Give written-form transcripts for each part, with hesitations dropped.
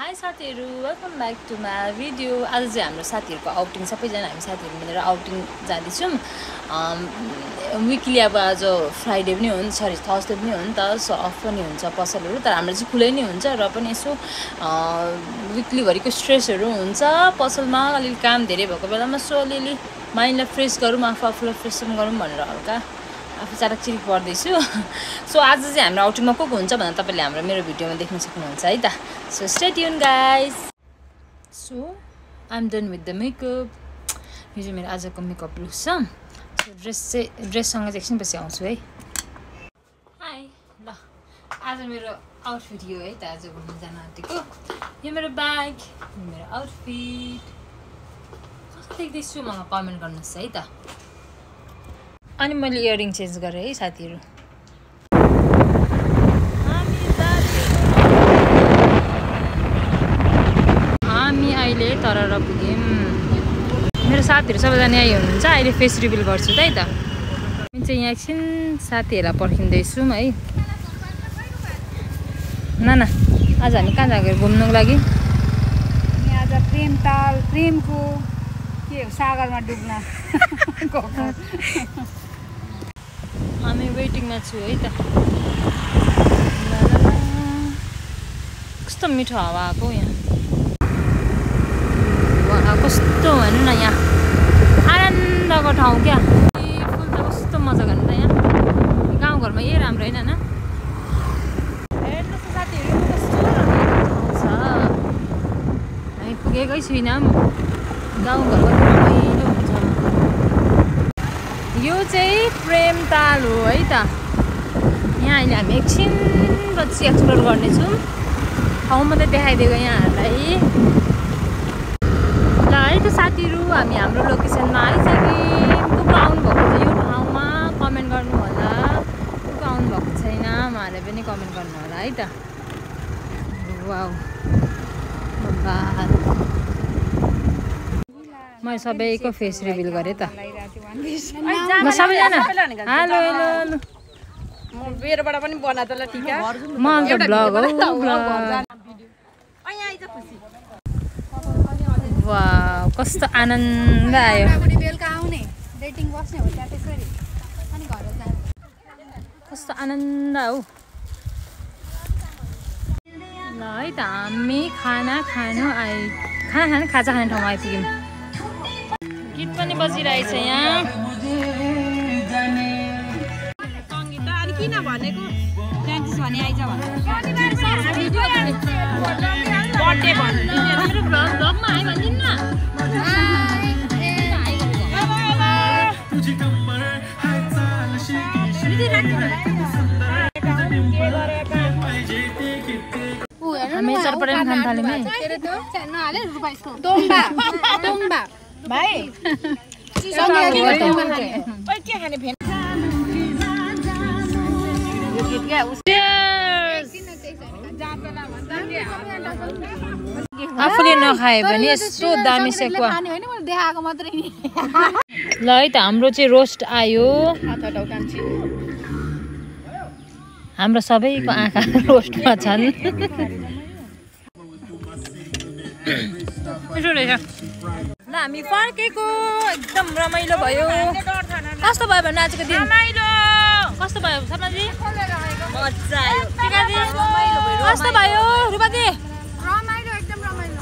High साथीहरु, welcome back to my video. आज चाहिँ हाम्रो साथीहरुको आउटिङ, सबैजना हामी साथीहरु मिलेर आउटिङ जाँदैछौँ। विकली अब आज फ्राइडे पनि हो नि, सरी थर्सडे पनि हो नि त, सो अफ पनि हुन्छ पसलहरू, तर हाम्रो चाहिँ खुलै नै हुन्छ। र पनि यसो विकलीभरिको स्ट्रेसहरू हुन्छ पसलमा, अलिअलि काम धेरै भएको बेलामा, सो अलिअलि माइन्डलाई फ्रेस गरौँ, आफूलाई फ्रेस गरौँ भनेर हल्का आफू चारकचिरिक पर्दैछु। सो आज चाहिँ हाम्रो आउटिङमा को हुन्छ भनेर तपाईँले हाम्रो मेरो भिडियोमा देख्न सक्नुहुन्छ है त। So stay tuned guys. So I am done with the makeup. यो चाहिँ मेरो आजको मेकअप लुक छ। सो ड्रेससँग चाहिँ एकछिनपछि आउँछु है। हाई ल, आज मेरो आउटफिट यो है त। आज घुम्न जान आँटेको यो मेरो ब्याग, यो मेरो आउटफिट कस्तो देख्दैछु मलाई कमेन्ट गर्नुहोस् है त। अनि मैले इयरिङ चेन्ज गरेँ है साथीहरु। हामी अहिले तरर पुग्यौँ। मेरो साथीहरु सबैजना यही हुनुहुन्छ। अहिले फेस रिभिल गर्छु त है त। हामी चाहिँ यहाँ एकछिन साथीहरुलाई पर्खिँदैछौँ है। नाना आज हामी कहाँ जाँदै घुम्नुको लागि? आज प्रेमको के सागरमा डुब्न हामी वेटिङमा छु है त। कस्तो मिठो हावा आएको यहाँ, कस्तो हेर्नु न यहाँ आनन्दको ठाउँ क्या। फुल त कस्तो मजा गर्नु त यहाँ। गाउँघरमा यही राम्रो होइन न? हेर्नुहोस् साथीहरू कस्तो राम्रो छ। हामी पुगेकै छुइनौँ। गाउँघरमा रमाइलो हुन्छ। यो चाहिँ प्रेम ताल हो है त। यहाँ अहिले हामी एकछिनपछि एक्सप्लोर गर्नेछौँ। ठाउँ मात्रै देखाइदिएको यहाँहरूलाई ल है त साथीहरू। हामी हाम्रो लोकेसनमा आइसक्यौँ। को को आउनुभएको छ यो ठाउँमा कमेन्ट गर्नु होला। को को आउनुभएको छैन उहाँहरूले पनि कमेन्ट गर्नु होला है त। वाउ मैले सबैको फेस रिभिल गरेँ त। सबैजना हेलो हेलो। मेरोबाट पनि बना त ल ठीक है। म त ब्लग हो ब्लग। वाउ कस्तो आनन्द आयो। बेलुका आउने डेटिङ बस्ने हो त्यहाँ त्यसरी अनि घर जाने। कस्तो आनन्द हो। ल है त हामी खाजा खाने ठाउँमा आइपुग्यौँ। गीत पनि बजिरहेछ यहाँ। किन भनेको फ्रेन्ड्स भने आइज भने बर्थडे भन्नु मेरो भ्लगमा आइ भनिदिनु न। हामी चरपटेन खान थाल्यौँ है। टोम्बा भाइ के खाने फेन आफूले नखाए पनि यस्तो दामी सेकुवा। ल है त हाम्रो चाहिँ रोस्ट आयो। हाम्रो सबैको आँखा रोस्टमा छन्। ल हामी फर्केको एकदम रमाइलो भयो। कस्तो भयो भने आजको दिन? कस्तो भयो शर्माजी? मजा आयो। कस्तो भयो रुपादी? रमाइलो एकदम रमाइलो।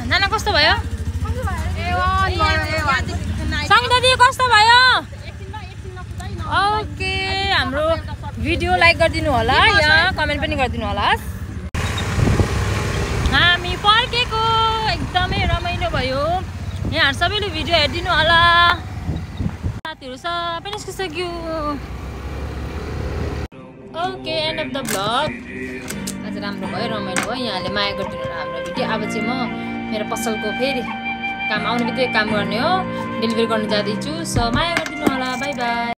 नाना कस्तो भयो? सङ्गदादी कस्तो भयो? ओके हाम्रो भिडियो लाइक गरिदिनु होला, यहाँ कमेन्ट पनि गरिदिनु होला। हामी फर्केको एकदमै रमाइलो भयो। यहाँ सबैले भिडियो हेरिदिनु होला। साथीहरू सबै निस्किसक्यो। Okay end of the vlog. आज राम्रो भयो, रमाइलो भयो। यहाँले माया गरिदिनु होला हाम्रो भिडियो। अब चाहिँ म मेरो पसलको फेरि काम आउने बित्तिकै काम गर्ने हो, डेलिभरी गर्नु जाँदैछु। सो माया गरिदिनु होला। By by.